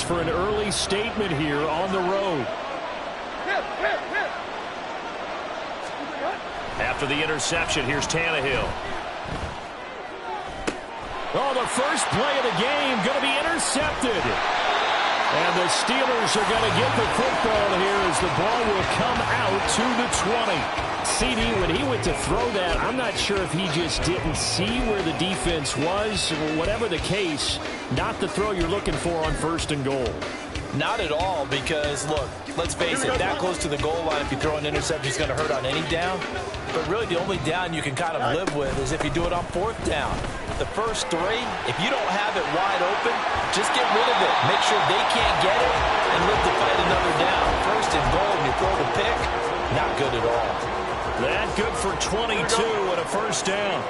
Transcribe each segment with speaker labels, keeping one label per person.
Speaker 1: for an early statement here on the road. After the interception, here's Tannehill. Oh, the first play of the game going to be intercepted. And the Steelers are going to get the football here as the ball will come out to the 20. CD, when he went to throw that, I'm not sure if he just didn't see where the defense was. Whatever the case, not the throw you're looking for on 1st and goal.
Speaker 2: Not at all, because, look, let's face it, that close to the goal line, if you throw an interception, it's going to hurt on any down. But really, the only down you can kind of live with is if you do it on 4th down. The first 3, if you don't have it wide open, just get rid of it. Make sure they can't get it and live to fight another down. 1st and goal, and you throw the pick, not good at all.
Speaker 1: That good for 22 and a 1st down.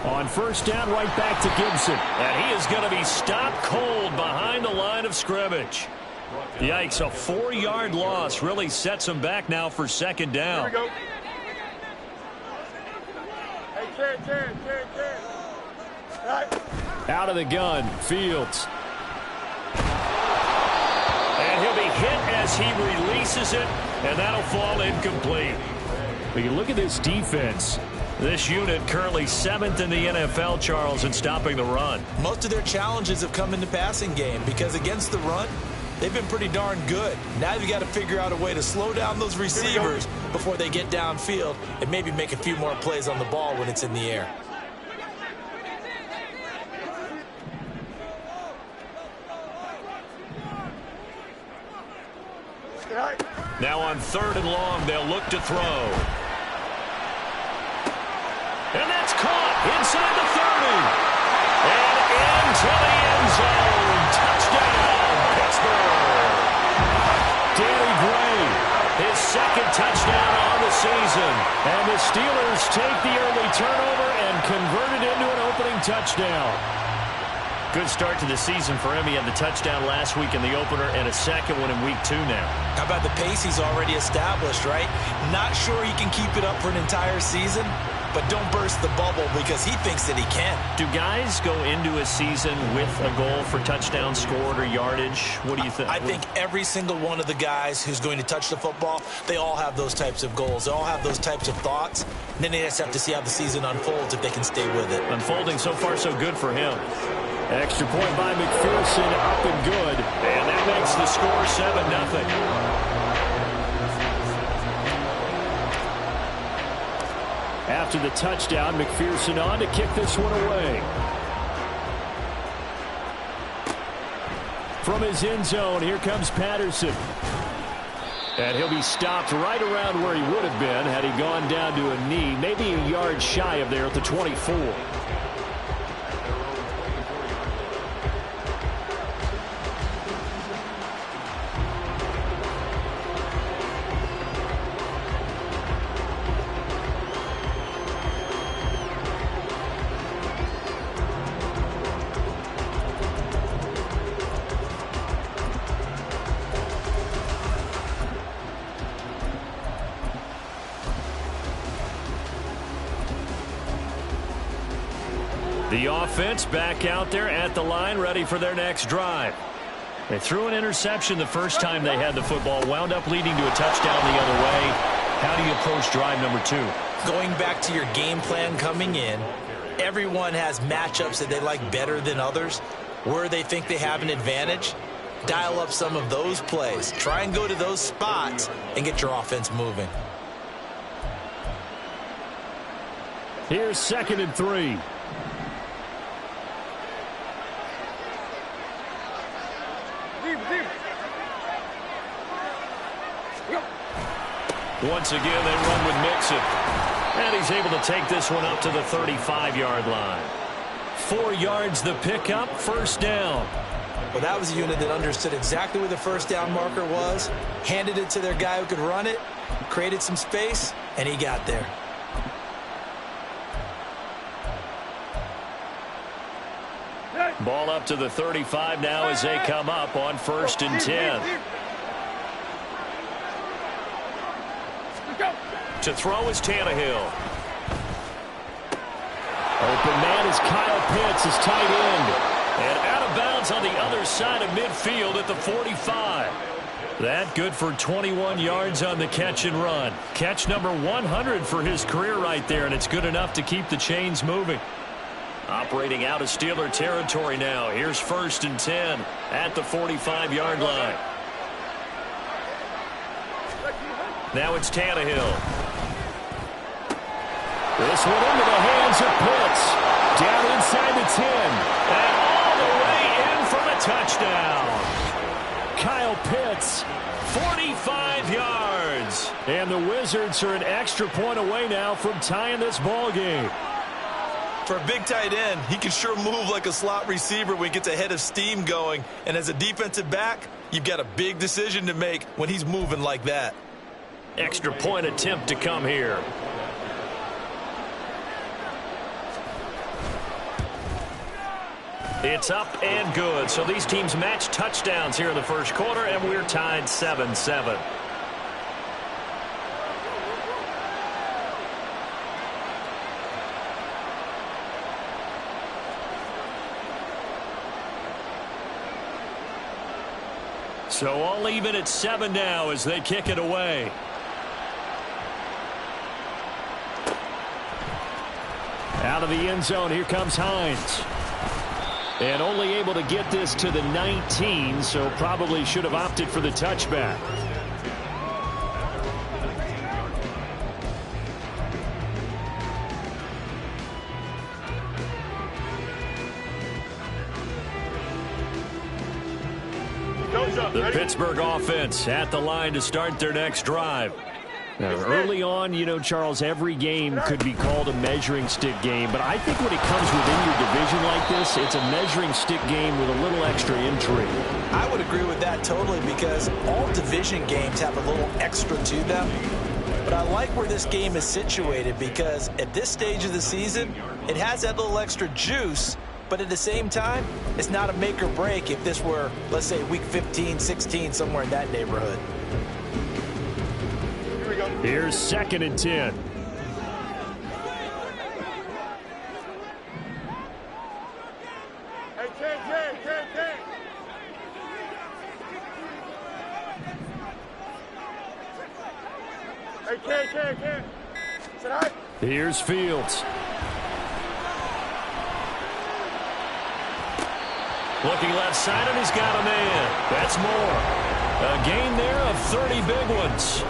Speaker 1: On 1st down, right back to Gibson. And he is going to be stopped cold behind the line of scrimmage. Yikes, a 4-yard loss really sets him back now for 2nd down.
Speaker 3: Here we go. Hey, Terry. Right.
Speaker 1: Out of the gun, Fields. And he'll be hit as he releases it, and that'll fall incomplete. But you look at this defense. This unit currently 7th in the NFL, Charles, in stopping the run.
Speaker 2: Most of their challenges have come in the passing game because against the run, they've been pretty darn good. Now you've got to figure out a way to slow down those receivers before they get downfield and maybe make a few more plays on the ball when it's in the air.
Speaker 1: Now on 3rd and long, they'll look to throw. And that's caught inside the 30. And into the end zone. Touchdown, Pittsburgh. Danny Gray, his 2nd touchdown on the season. And the Steelers take the early turnover and convert it into an opening touchdown. Good start to the season for him. He had the touchdown last week in the opener and a 2nd one in week 2 now.
Speaker 2: How about the pace he's already established, right? Not sure he can keep it up for an entire season, but don't burst the bubble because he thinks that he can.
Speaker 1: Do guys go into a season with a goal for touchdown scored or yardage? What do you think?
Speaker 2: I think every single one of the guys who's going to touch the football, they all have those types of goals. They all have those types of thoughts. And then they just have to see how the season unfolds if they can stay with it.
Speaker 1: Unfolding so far so good for him. Extra point by McPherson, up and good. And that makes the score 7-0. After the touchdown, McPherson on to kick this one away. From his end zone, here comes Patterson. And he'll be stopped right around where he would have been had he gone down to a knee, maybe a yard shy of there at the 24. The offense back out there at the line, ready for their next drive. They threw an interception the first time they had the football, wound up leading to a touchdown the other way. How do you approach drive number 2?
Speaker 2: Going back to your game plan coming in, everyone has matchups that they like better than others, where they think they have an advantage. Dial up some of those plays. Try and go to those spots and get your offense moving.
Speaker 1: Here's 2nd and 3. Once again, they run with Mixon. And he's able to take this one up to the 35-yard line. 4 yards the pickup, 1st down.
Speaker 2: Well, that was a unit that understood exactly where the 1st down marker was, handed it to their guy who could run it, created some space, and he got there.
Speaker 1: Ball up to the 35 now as they come up on 1st and 10. To throw is Tannehill. Open man is Kyle Pitts, his tight end. And out of bounds on the other side of midfield at the 45. That good for 21 yards on the catch and run. Catch number 100 for his career right there, and it's good enough to keep the chains moving. Operating out of Steeler territory now. Here's 1st and 10 at the 45-yard line. Now it's Tannehill. This one into the hands of Pitts. Down inside the 10. And all the way in for the touchdown. Kyle Pitts, 45 yards. And the Wizards are an extra point away now from tying this ball game.
Speaker 2: For a big tight end, he can sure move like a slot receiver when he gets a head of steam going. And as a defensive back, you've got a big decision to make when he's moving like that.
Speaker 1: Extra point attempt to come here. It's up and good. So these teams match touchdowns here in the first quarter, and we're tied 7-7. So all even at 7 now as they kick it away. Out of the end zone, here comes Hines. And only able to get this to the 19, so probably should have opted for the touchback. The Pittsburgh offense at the line to start their next drive. Now, early on, you know, Charles, every game could be called a measuring stick game. But I think when it comes within your division like this, it's a measuring stick game with a little extra intrigue.
Speaker 2: I would agree with that totally because all division games have a little extra to them. But I like where this game is situated because at this stage of the season, it has that little extra juice. But at the same time, it's not a make or break if this were, let's say, week 15, 16, somewhere in that neighborhood.
Speaker 1: Here's 2nd and 10.
Speaker 3: Hey, Ken. Hey, Ken. Sit high.
Speaker 1: Here's Fields. Looking left side, and he's got a man. That's more. A gain there of 30 big ones.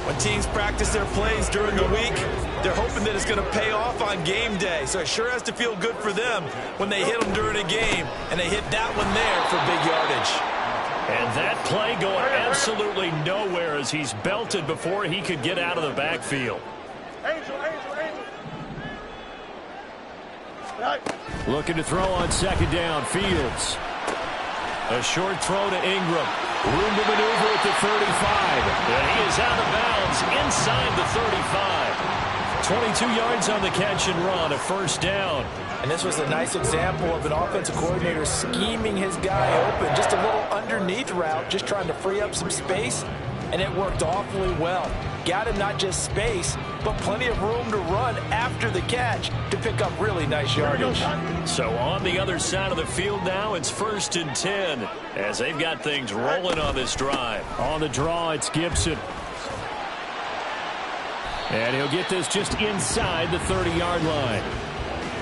Speaker 2: When teams practice their plays during the week, they're hoping that it's going to pay off on game day. So it sure has to feel good for them when they hit them during a game, and they hit that one there for big yardage.
Speaker 1: And that play going absolutely nowhere as he's belted before he could get out of the backfield.
Speaker 3: Angel.
Speaker 1: Looking to throw on 2nd down, Fields. A short throw to Ingram. Room to maneuver at the 35. And he is out of bounds inside the 35. 22 yards on the catch and run, a 1st down.
Speaker 2: And this was a nice example of an offensive coordinator scheming his guy open. Just a little underneath route, just trying to free up some space. And it worked awfully well. Got him not just space, but plenty of room to run after the catch to pick up really nice yardage.
Speaker 1: So on the other side of the field now, it's 1st and 10 as they've got things rolling on this drive. On the draw, it's Gibson. And he'll get this just inside the 30-yard line.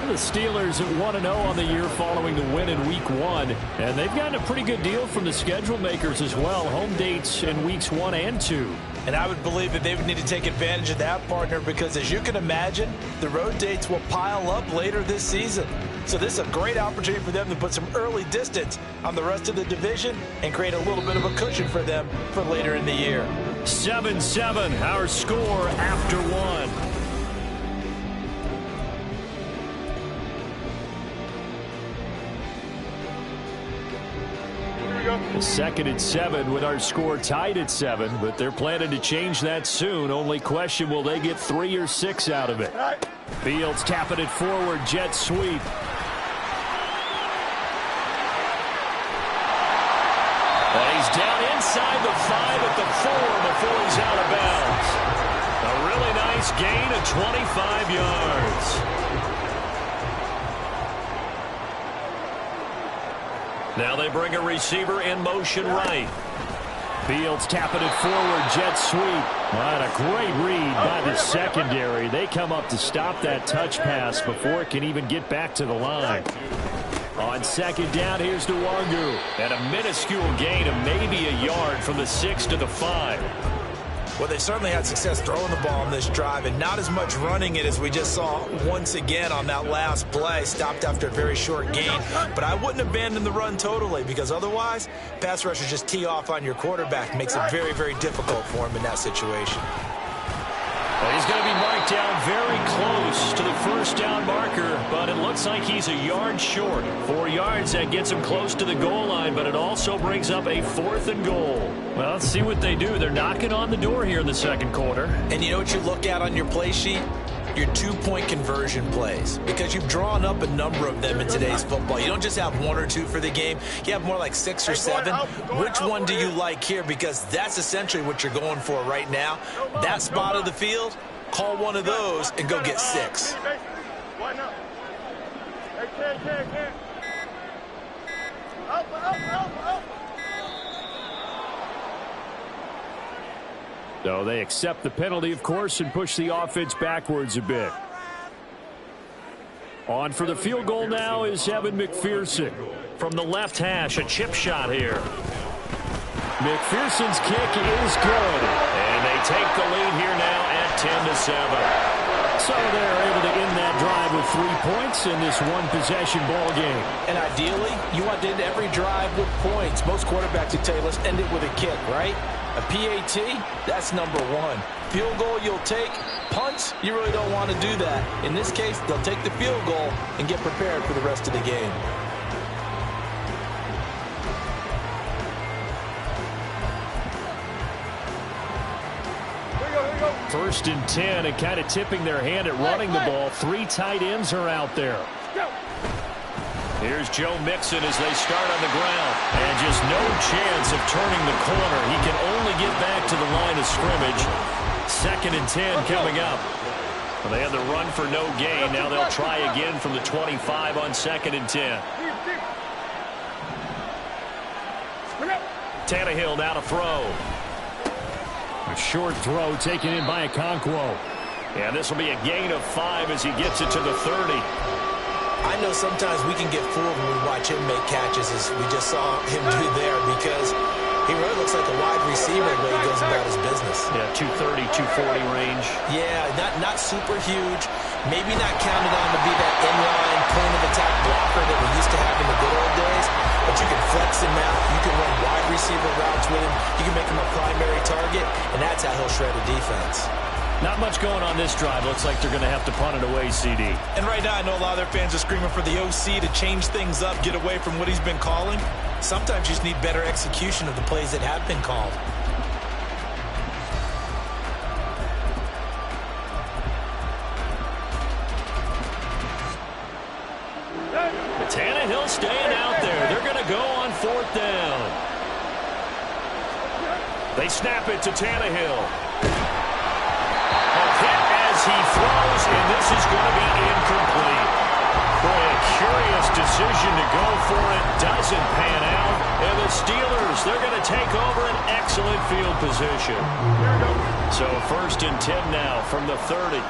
Speaker 1: The Steelers at 1-0 on the year following the win in Week 1. And they've gotten a pretty good deal from the schedule makers as well. Home dates in Weeks 1 and 2.
Speaker 2: And I would believe that they would need to take advantage of that, partner, because as you can imagine, the road dates will pile up later this season. So this is a great opportunity for them to put some early distance on the rest of the division and create a little bit of a cushion for them for later in the year.
Speaker 1: 7-7, our score after 1. The 2nd and 7 with our score tied at 7, but they're planning to change that soon. Only question, will they get 3 or 6 out of it? Fields tapping it forward, jet sweep. And he's down inside the 5 at the 4 before he's out of bounds. A really nice gain of 25 yards. Now they bring a receiver in motion right. Fields tapping it forward, jet sweep. What a great read by the secondary. They come up to stop that touch pass before it can even get back to the line. On second down, here's Nwangu. And a minuscule gain of maybe a yard from the 6 to the 5.
Speaker 2: Well, they certainly had success throwing the ball on this drive, and not as much running it as we just saw once again on that last play. Stopped after a very short gain. But I wouldn't abandon the run totally, because otherwise, pass rushers just tee off on your quarterback. Makes it very, very difficult for him in that situation.
Speaker 1: Well, he's going to be marked down very close to the first down marker, but it looks like he's a yard short. 4 yards, that gets him close to the goal line, but it also brings up a 4th and goal. Well, let's see what they do. They're knocking on the door here in the second quarter.
Speaker 2: And you know what you look at on your play sheet? Your 2-point conversion plays, because you've drawn up a number of them in today's football. You don't just have 1 or 2 for the game. You have more like 6 or 7. Which one do you like here? Because that's essentially what you're going for right now. That spot of the field, call one of those and go get 6.
Speaker 3: Why not? Hey, can't. Up.
Speaker 1: So they accept the penalty, of course, and push the offense backwards a bit. On for the field goal now is Evan McPherson. From the left hash, a chip shot here. McPherson's kick is good. And they take the lead here now at 10-7. So they're able to end that drive with 3 points in this one-possession ball game.
Speaker 2: And ideally, you want to end every drive with points. Most quarterbacks would tell you, let's end it with a kick, right? A PAT, that's number 1. Field goal you'll take. Punts, you really don't want to do that. In this case, they'll take the field goal and get prepared for the rest of the game.
Speaker 1: First and 10, and kind of tipping their hand at running the ball. 3 tight ends are out there. Here's Joe Mixon as they start on the ground. And just no chance of turning the corner. He can only get back to the line of scrimmage. 2nd and 10 coming up. Well, they had the run for no gain. Now they'll try again from the 25 on 2nd and 10. Tannehill now to throw. A short throw taken in by Okonkwo. And this will be a gain of 5 as he gets it to the 30.
Speaker 2: I know sometimes we can get fooled when we watch him make catches, as we just saw him do there, because he really looks like a wide receiver the way he goes about his business.
Speaker 1: Yeah, 230, 240 range.
Speaker 2: Yeah, not super huge. Maybe not counted on to be that inline point of attack blocker that we used to have in the good old days. But you can flex him out. You can run wide receiver routes with him. You can make him a primary target, and that's how he'll shred a defense.
Speaker 1: Not much going on this drive. Looks like they're going to have to punt it away, CD.
Speaker 2: And right now, I know a lot of their fans are screaming for the OC to change things up, get away from what he's been calling. Sometimes you just need better execution of the plays that have been called.
Speaker 1: Tannehill staying out there. They're going to go on 4th down. They snap it to Tannehill. A hit as he throws, and this is going to be incomplete. Boy, a curious decision to go for it. Doesn't pan out. And the Steelers, they're going to take over an excellent field position. So 1st and 10 now from the 30.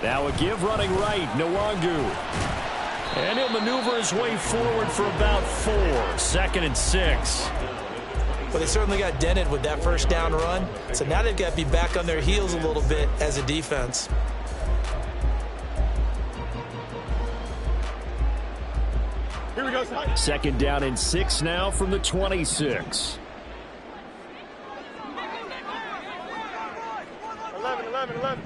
Speaker 1: Now a give running right, Nwangu. And he'll maneuver his way forward for about 4. 2nd and 6.
Speaker 2: Well, they certainly got dented with that first down run. So now they've got to be back on their heels a little bit as a defense.
Speaker 3: Here we go.
Speaker 1: 2nd down and 6 now from the 26.
Speaker 3: 11.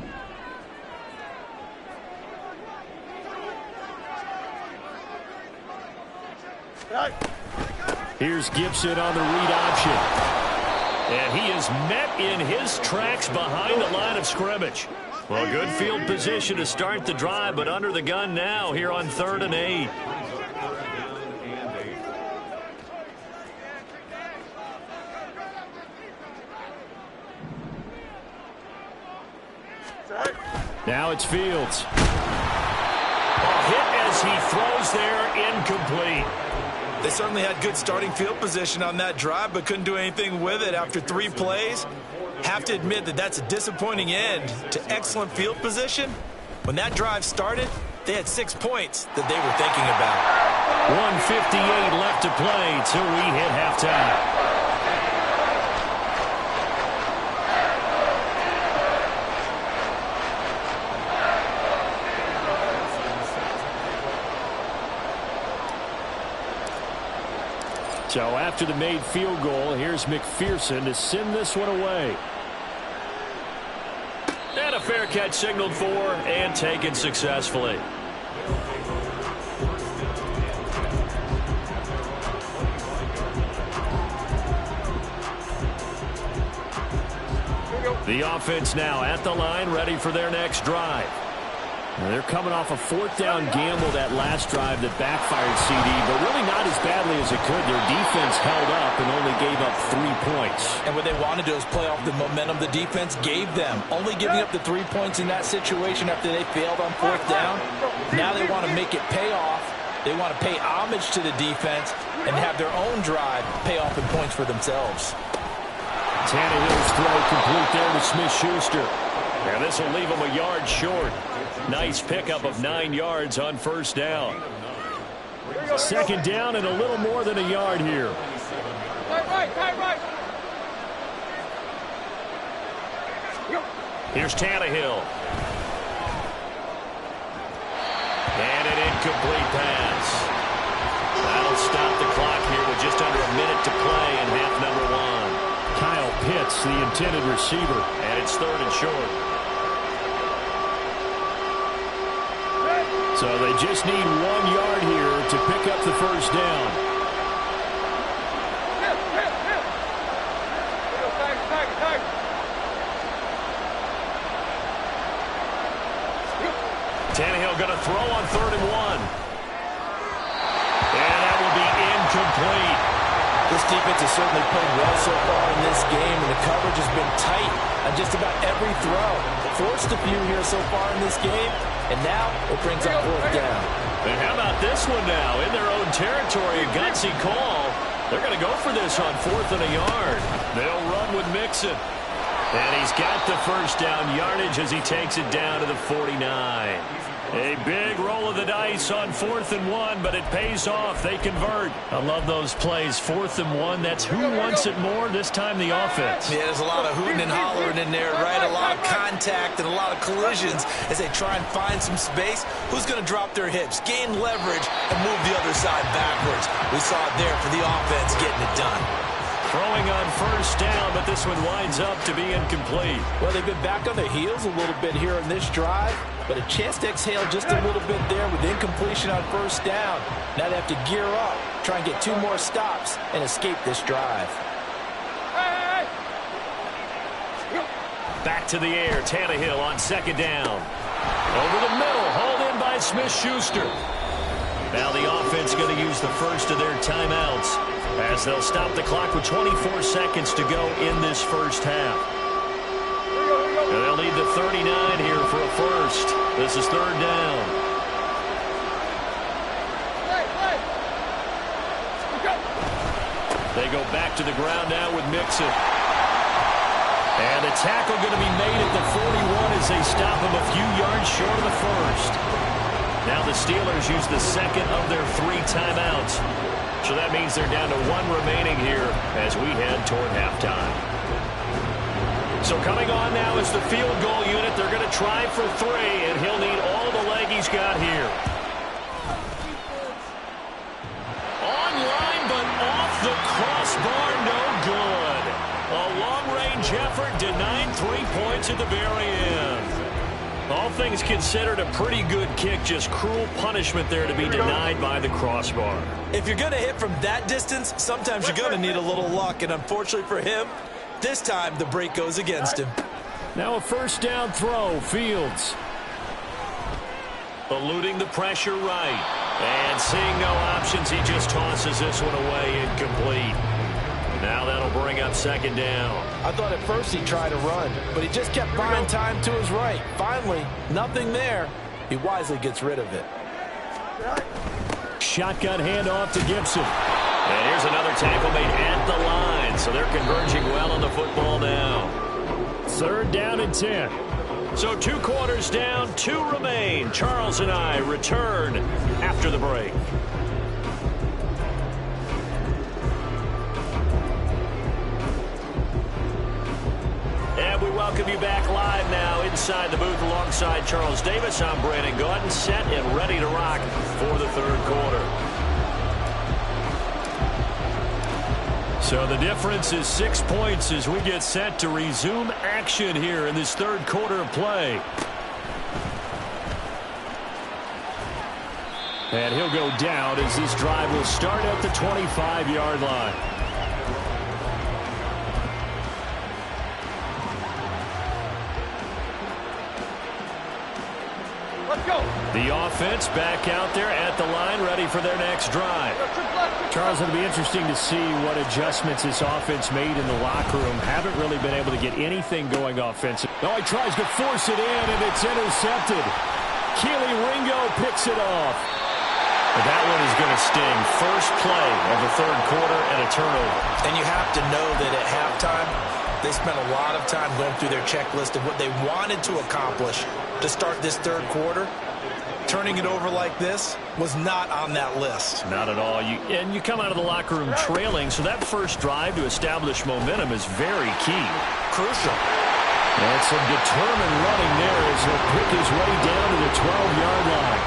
Speaker 1: Here's Gibson on the read option. And he is met in his tracks behind the line of scrimmage. Well, good field position to start the drive, but under the gun now here on 3rd and 8. Now it's Fields. A hit as He throws there, incomplete.
Speaker 2: They certainly had good starting field position on that drive, but couldn't do anything with it after 3 plays. Have to admit that that's a disappointing end to excellent field position. When that drive started, they had 6 points that they were thinking about.
Speaker 1: 1:58 left to play till we hit halftime. So after the made field goal, here's McPherson to send this one away. And a fair catch signaled for and taken successfully. The offense now at the line, ready for their next drive. Now they're coming off a 4th down gamble that last drive that backfired CD, but really not as badly as it could. Their defense held up and only gave up 3 points.
Speaker 2: And what they wanted to do is play off the momentum the defense gave them. Only giving up the 3 points in that situation after they failed on 4th down. Now they want to make it pay off. They want to pay homage to the defense and have their own drive pay off in points for themselves.
Speaker 1: Tannehill's throw complete there to Smith-Schuster. And this will leave him a yard short. Nice pickup of 9 yards on 1st down. 2nd down and a little more than a yard here.
Speaker 3: Right.
Speaker 1: Here's Tannehill. And an incomplete pass. That'll stop the clock here with just under a minute to play in half number 1. Kyle Pitts, the intended receiver, and it's 3rd and short. So they just need 1 yard here to pick up the 1st down. Tannehill going to throw on 3rd and 1. And that will be incomplete.
Speaker 2: This defense has certainly played well so far in this game, and the coverage has been tight on just about every throw. Forced a few here so far in this game, and now it brings up 4th down.
Speaker 1: And how about this one now? In their own territory, a gutsy call. They're going to go for this on 4th and a yard. They'll run with Mixon. And he's got the 1st down yardage as he takes it down to the 49. A big roll of the dice on 4th and 1, but it pays off. They convert. I love those plays. 4th and 1, that's who wants it more, this time the offense.
Speaker 2: Yeah, there's a lot of hooting and hollering in there, right? A lot of contact and a lot of collisions as they try and find some space. Who's going to drop their hips, gain leverage, and move the other side backwards? We saw it there for the offense getting it done.
Speaker 1: Throwing on 1st down, but this one winds up to be incomplete.
Speaker 2: Well, they've been back on their heels a little bit here in this drive, but a chance to exhale just a little bit there with incompletion on 1st down. Now they have to gear up, try and get 2 more stops, and escape this drive.
Speaker 1: Back to the air, Tannehill on 2nd down. Over the middle, hauled in by Smith-Schuster. Now the offense going to use the first of their timeouts as they'll stop the clock with 24 seconds to go in this 1st half. And they'll need the 39 here for a first. This is 3rd down. They go back to the ground now with Mixon. And a tackle going to be made at the 41 as they stop him a few yards short of the 1st. Now the Steelers use the 2nd of their 3 timeouts. So that means they're down to 1 remaining here as we head toward halftime. So coming on now is the field goal unit. They're going to try for 3, and he'll need all the leg he's got here. Online, but off the crossbar, no good. A long-range effort denied 3 points at the very end. All things considered, a pretty good kick, just cruel punishment there to be denied by the crossbar.
Speaker 2: If you're going to hit from that distance, sometimes you're going to need a little luck, and unfortunately for him, this time the break goes against him.
Speaker 1: Now a 1st down throw, Fields. Eluding the pressure right. And seeing no options, he just tosses this one away, incomplete. Now that'll bring up 2nd down.
Speaker 2: I thought at first he tried to run, but he just kept buying time to his right. Finally, nothing there. He wisely gets rid of it.
Speaker 1: Shotgun handoff to Gibson. And here's another tackle made at the line. So they're converging well on the football now. 3rd down and 10. So 2 quarters down, 2 remain. Charles and I return after the break. And we welcome you back live now inside the booth alongside Charles Davis. I'm Brandon Gaudin, set and ready to rock for the 3rd quarter. So the difference is 6 points as we get set to resume action here in this 3rd quarter of play. And he'll go down as this drive will start at the 25-yard line.
Speaker 3: Let's go.
Speaker 1: The offense back out there at the line, ready for their next drive. Charles, it'll be interesting to see what adjustments this offense made in the locker room. Haven't really been able to get anything going offensive. Oh, he tries to force it in, and it's intercepted. Keely Ringo picks it off. But that one is going to sting. First play of the 3rd quarter and a turnover.
Speaker 2: And you have to know that at halftime, they spent a lot of time going through their checklist of what they wanted to accomplish to start this 3rd quarter. Turning it over like this was not on that list.
Speaker 1: Not at all. And you come out of the locker room trailing, so that first drive to establish momentum is very key.
Speaker 2: Crucial.
Speaker 1: And some determined running there as he'll pick his way down to the 12-yard line.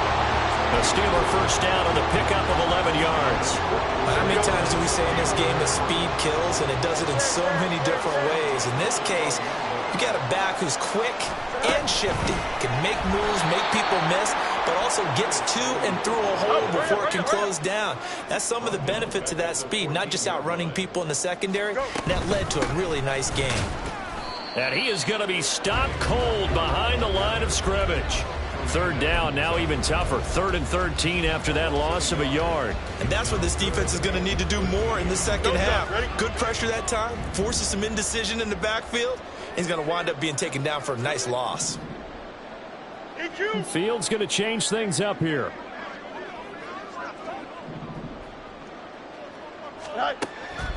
Speaker 1: The Steeler first down on the pickup of 11 yards.
Speaker 2: How many times do we say in this game that speed kills, and it does it in so many different ways? In this case, you got a back who's quick and shifty, can make moves, make people miss, but also gets to and through a hole before it can close down. That's some of the benefits of that speed, not just outrunning people in the secondary. That led to a really nice game.
Speaker 1: And he is going to be stopped cold behind the line of scrimmage. 3rd down, now even tougher. 3rd and 13 after that loss of a yard.
Speaker 2: And that's what this defense is going to need to do more in the second half. Good pressure that time, forces some indecision in the backfield. He's going to wind up being taken down for a nice loss.
Speaker 1: Fields going to change things up here.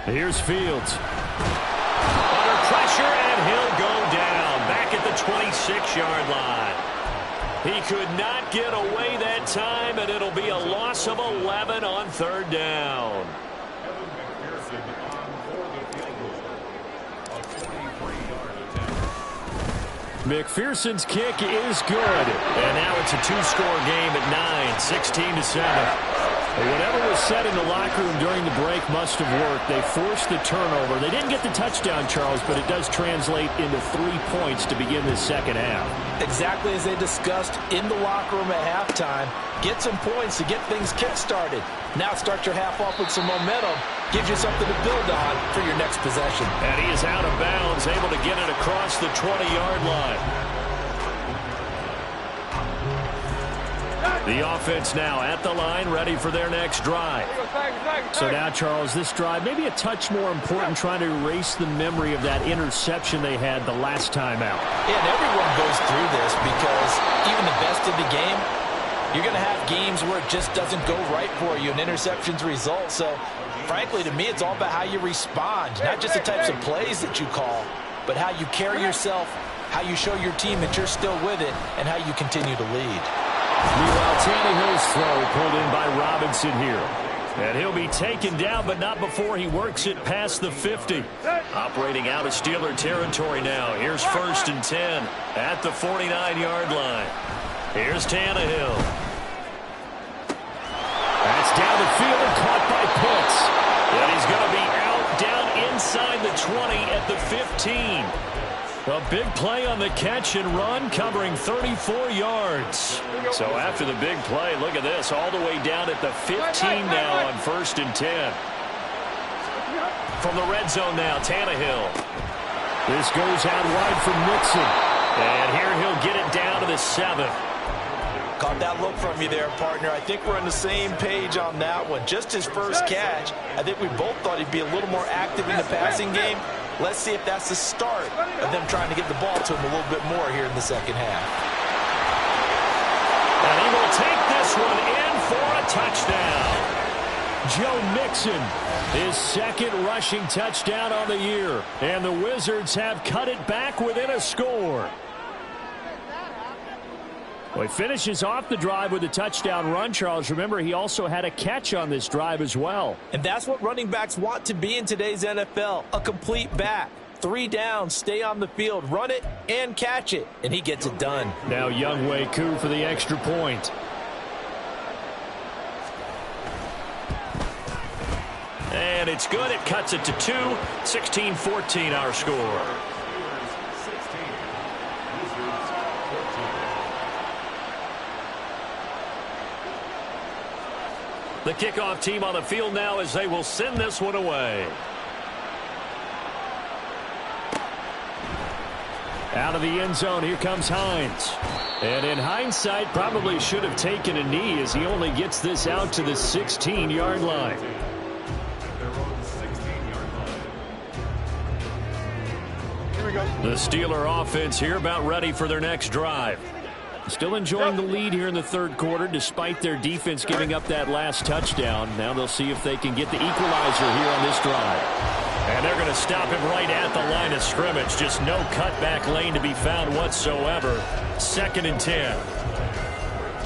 Speaker 1: Here's Fields. Under pressure, and he'll go down. Back at the 26-yard line. He could not get away that time, and it'll be a loss of 11 on 3rd down. McPherson's kick is good. And now it's a 2-score game at 9, 16-7. Whatever was said in the locker room during the break must have worked. They forced the turnover. They didn't get the touchdown, Charles, but it does translate into 3 points to begin the second half.
Speaker 2: Exactly as they discussed in the locker room at halftime. Get some points to get things kick-started. Now start your half off with some momentum. Gives you something to build on for your next possession.
Speaker 1: And he is out of bounds, able to get it across the 20-yard line. The offense now at the line, ready for their next drive. So now, Charles, this drive maybe a touch more important, trying to erase the memory of that interception they had the last time out.
Speaker 2: Yeah, and everyone goes through this because even the best in the game, you're going to have games where it just doesn't go right for you, and interceptions result. So, frankly, to me, it's all about how you respond, not just the types of plays that you call, but how you carry yourself, how you show your team that you're still with it, and how you continue to lead.
Speaker 1: Meanwhile, Tannehill's throw pulled in by Robinson here. And he'll be taken down, but not before he works it past the 50. Operating out of Steeler territory now. Here's 1st and 10 at the 49-yard line. Here's Tannehill. That's down the field and caught by Pitts. And he's going to be out down inside the 20 at the 15. A big play on the catch and run, covering 34 yards. So after the big play, look at this, all the way down at the 15 now on 1st and 10. From the red zone now, Tannehill. This goes out wide for Mixon. And here he'll get it down to the 7.
Speaker 2: Caught that look from you there, partner. I think we're on the same page on that one. Just his first catch, I think we both thought he'd be a little more active in the passing game. Let's see if that's the start of them trying to get the ball to him a little bit more here in the second half.
Speaker 1: And he will take this one in for a touchdown. Joe Mixon, his second rushing touchdown on the year. And the Wizards have cut it back within a score. Well, he finishes off the drive with a touchdown run, Charles. Remember, he also had a catch on this drive as well.
Speaker 2: And that's what running backs want to be in today's NFL, a complete back. 3 downs, stay on the field, run it, and catch it. And he gets it done.
Speaker 1: Now Younghoe Koo for the extra point. And it's good. It cuts it to 2. 16-14 our score. The kickoff team on the field now as they will send this one away. Out of the end zone, here comes Hines. And in hindsight, probably should have taken a knee as he only gets this out to the 16-yard line. The Steeler offense here about ready for their next drive. Still enjoying the lead here in the third quarter despite their defense giving up that last touchdown. Now they'll see if they can get the equalizer here on this drive. And they're going to stop him right at the line of scrimmage. Just no cutback lane to be found whatsoever. 2nd and 10.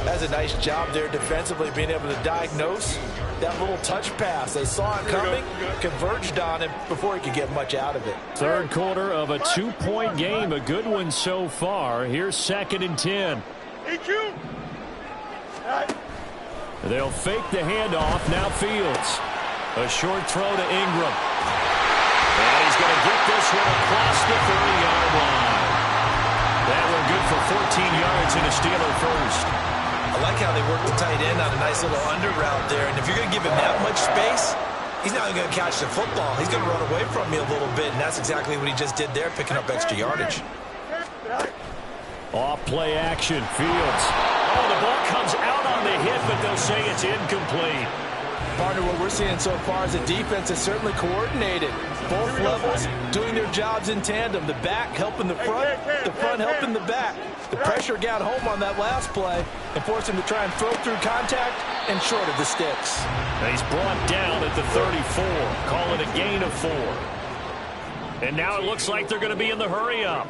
Speaker 2: That's a nice job there defensively, being able to diagnose that little touch pass. They saw it coming, converged on him before he could get much out of it.
Speaker 1: Third quarter of a 2-point game. A good one so far. Here's 2nd and 10. They'll fake the handoff. Now Fields. A short throw to Ingram. And he's going to get this one across the 30-yard line. That one good for 14 yards and a Steeler first.
Speaker 2: I like how they work the tight end on a nice little under route there. And if you're going to give him that much space, he's not going to catch the football. He's going to run away from me a little bit, and that's exactly what he just did there, picking up extra yardage.
Speaker 1: Off play action, Fields. Oh, the ball comes out on the hit, but they'll say it's incomplete.
Speaker 2: Partner, what we're seeing so far is the defense is certainly coordinated. Both levels doing their jobs in tandem. The back helping the front helping the back. The pressure got home on that last play and forced him to try and throw through contact and short of the sticks.
Speaker 1: He's brought down at the 34. Call it a gain of 4. And now it looks like they're going to be in the hurry-up.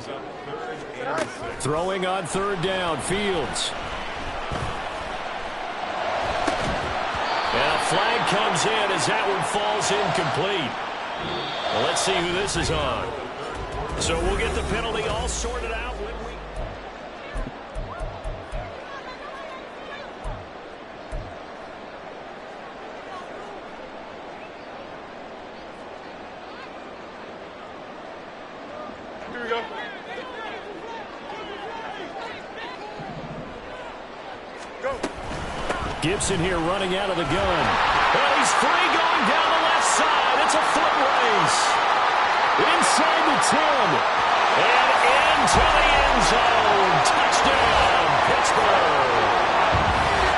Speaker 1: Throwing on 3rd down, Fields. And a flag comes in as that one falls incomplete. Well, let's see who this is on. So we'll get the penalty all sorted out when we...
Speaker 3: Here we go. Go.
Speaker 1: Gibson here running out of the gun. Well, he's free going down the left side. It's a foot race. Inside the 10. And into the end zone. Touchdown, Pittsburgh.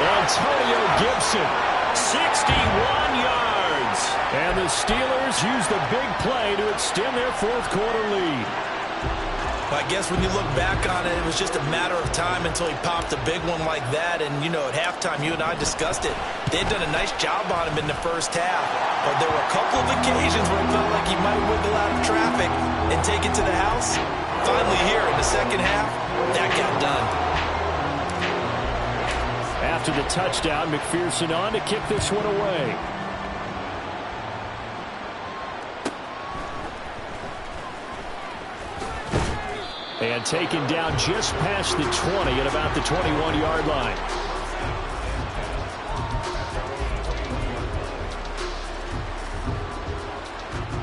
Speaker 1: Antonio Gibson, 61 yards. And the Steelers use the big play to extend their fourth quarter lead.
Speaker 2: I guess when you look back on it, it was just a matter of time until he popped a big one like that. And, you know, at halftime, you and I discussed it. They had done a nice job on him in the first half. But there were a couple of occasions where it felt like he might wiggle out of traffic and take it to the house. Finally here in the second half, that got done.
Speaker 1: After the touchdown, McPherson on to kick this one away. And taken down just past the 20 at about the 21-yard line.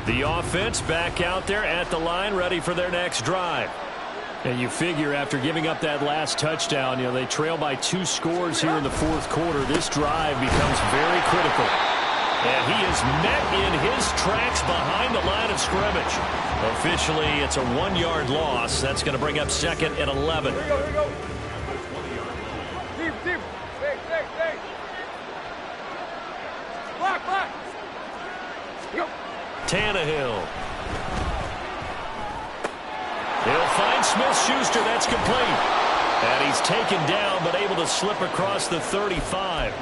Speaker 1: The offense back out there at the line, ready for their next drive. And you figure after giving up that last touchdown, you know, they trail by 2 scores here in the fourth quarter. This drive becomes very critical. And he is met in his tracks behind the line of scrimmage. Officially, it's a 1-yard loss. That's going to bring up 2nd and 11.
Speaker 3: Here we go. Deep. Stay. Block. Go.
Speaker 1: Tannehill. He'll find Smith-Schuster. That's complete. And he's taken down, but able to slip across the 35.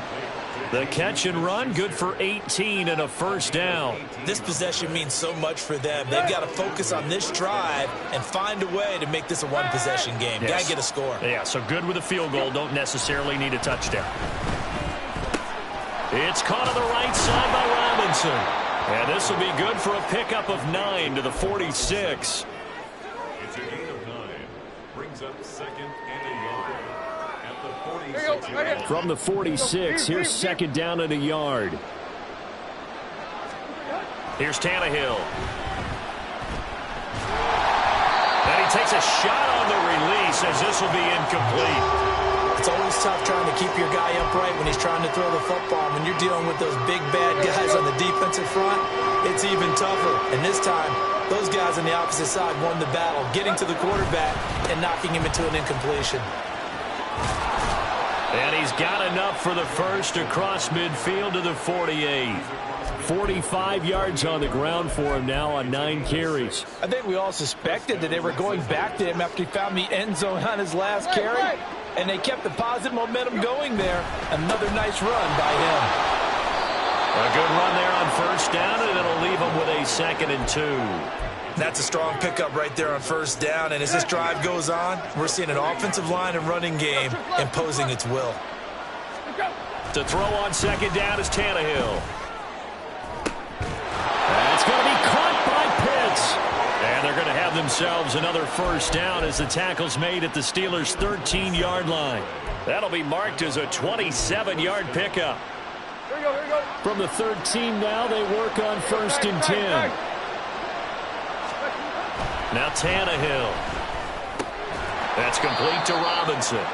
Speaker 1: The catch and run, good for 18 and a first down.
Speaker 2: This possession means so much for them. They've got to focus on this drive and find a way to make this a one-possession game.
Speaker 1: Yes.
Speaker 2: Got to get a score.
Speaker 1: Yeah, so good with a field goal. Don't necessarily need a touchdown. It's caught on the right side by Robinson. And this will be good for a pickup of 9 to the 46.
Speaker 4: It's a gain of 9. Brings up second and a yard. At the 46.
Speaker 1: From the 46, here's second down and a yard. Here's Tannehill. And he takes a shot on the release as this will be incomplete.
Speaker 2: It's always tough trying to keep your guy upright when he's trying to throw the football. When you're dealing with those big, bad guys on the defensive front, it's even tougher. And this time, those guys on the opposite side won the battle, getting to the quarterback and knocking him into an incompletion.
Speaker 1: And he's got enough for the first across midfield to the 48. 45 yards on the ground for him now on 9 carries.
Speaker 2: I think we all suspected that they were going back to him after he found the end zone on his last carry. And they kept the positive momentum going there. Another nice run by him.
Speaker 1: A good run there on first down, and it'll leave him with a 2nd and 2.
Speaker 2: That's a strong pickup right there on first down. And as this drive goes on, we're seeing an offensive line and running game imposing its will.
Speaker 1: To throw on second down is Tannehill. That's going to be caught by Pitts. And they're going to have themselves another first down as the tackle's made at the Steelers' 13-yard line. That'll be marked as a 27-yard pickup. From the 13 now, they work on first and 10. Now Tannehill. That's complete to Robinson.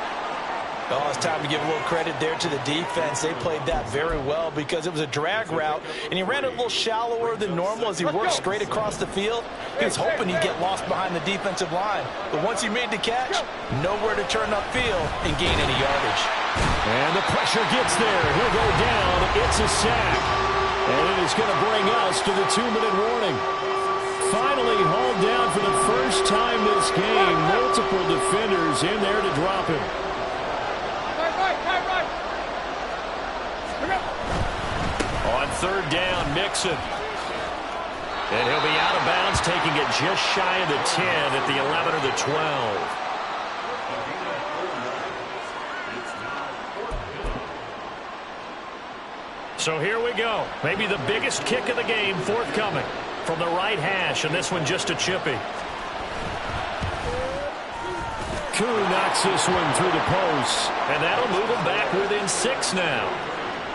Speaker 2: Oh, it's time to give a little credit there to the defense. They played that very well because it was a drag route, and he ran it a little shallower than normal as he worked straight across the field. He was hoping he'd get lost behind the defensive line. But once he made the catch, nowhere to turn upfield and gain any yardage.
Speaker 1: And the pressure gets there. He'll go down. It's a sack. And it is going to bring us to the 2-minute warning. Finally hauled down for the first time this game. Multiple defenders in there to drop him. On third down, Mixon. And he'll be out of bounds, taking it just shy of the 10 at the 11 or the 12. So here we go. Maybe the biggest kick of the game forthcoming from the right hash, and this one just a chippy. Koo knocks this one through the post, and that'll move them back within 6 now.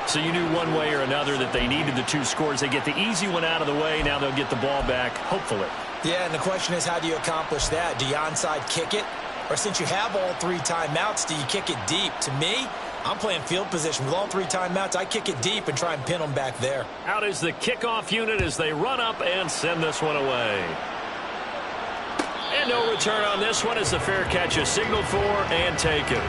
Speaker 1: So you knew one way or another that they needed the 2 scores. They get the easy one out of the way. Now they'll get the ball back, hopefully.
Speaker 2: Yeah, and the question is, how do you accomplish that? Do you onside kick it? Or since you have all 3 timeouts, do you kick it deep? To me, I'm playing field position. With all 3 timeouts, I kick it deep and try and pin them back there.
Speaker 1: Out is the kickoff unit as they run up and send this one away. And no return on this one as the fair catch is signaled for and taken.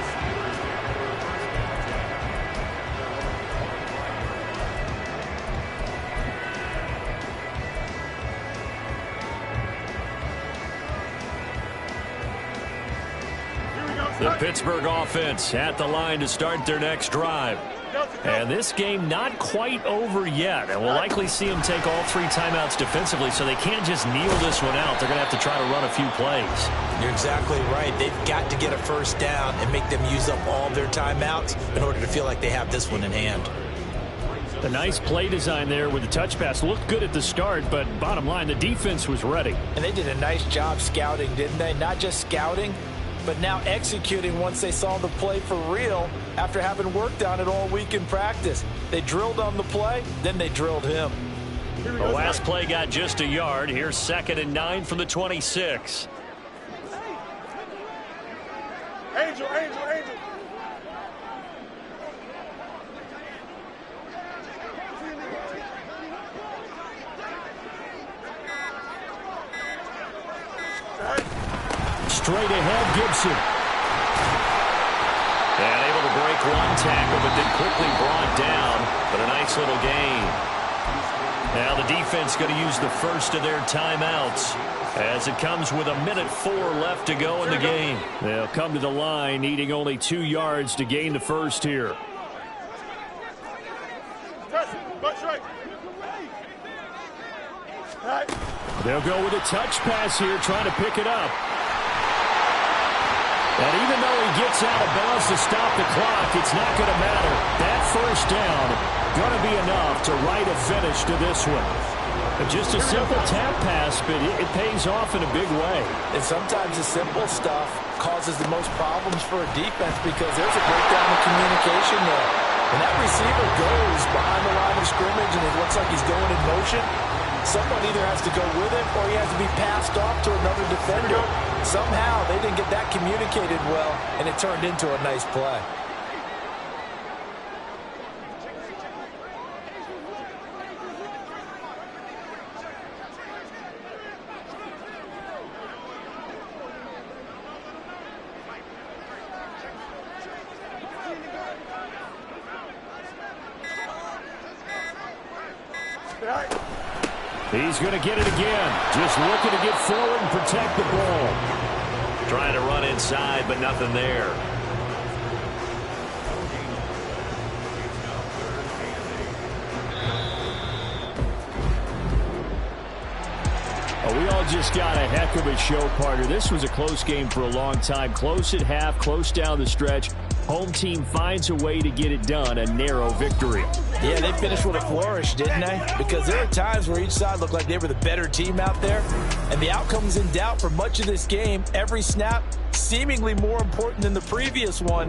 Speaker 1: The Pittsburgh offense at the line to start their next drive. And this game not quite over yet. And we'll likely see them take all 3 timeouts defensively, so they can't just kneel this one out. They're going to have to try to run a few plays.
Speaker 2: You're exactly right. They've got to get a first down and make them use up all their timeouts in order to feel like they have this one in hand.
Speaker 1: A nice play design there with the touch pass. Looked good at the start, but bottom line, the defense was ready.
Speaker 2: And they did a nice job scouting, didn't they? Not just scouting, but now executing once they saw the play for real after having worked on it all week in practice. They drilled on the play, then they drilled him.
Speaker 1: The last play got just a yard. Here's 2nd and 9 from the 26.
Speaker 3: Angel.
Speaker 1: Straight ahead, Gibson. And able to break one tackle, but then quickly brought down. But a nice little gain. Now the defense going to use the first of their timeouts as it comes with 1:04 left to go in the game. They'll come to the line needing only 2 yards to gain the first here.
Speaker 3: That's right.
Speaker 1: They'll go with a touch pass here, trying to pick it up. And even though he gets out of bounds to stop the clock, it's not going to matter. That first down going to be enough to write a finish to this one. Just a simple tap pass, but it pays off in a big way.
Speaker 2: And sometimes the simple stuff causes the most problems for a defense because there's a breakdown in communication there. When that receiver goes behind the line of scrimmage and it looks like he's going in motion, someone either has to go with him or he has to be passed off to another defender. Somehow they didn't get that communicated well, and it turned into a nice play.
Speaker 1: He's going to get it again. Just looking to get forward and protect the ball.
Speaker 5: Trying to run inside, but nothing there.
Speaker 1: We all just got a heck of a show, partner. This was a close game for a long time. Close at half, close down the stretch. Home team finds a way to get it done, a narrow victory.
Speaker 2: Yeah, they finished with a flourish, didn't they? Because there are times where each side looked like they were the better team out there, and the outcome's in doubt for much of this game. Every snap seemingly more important than the previous one.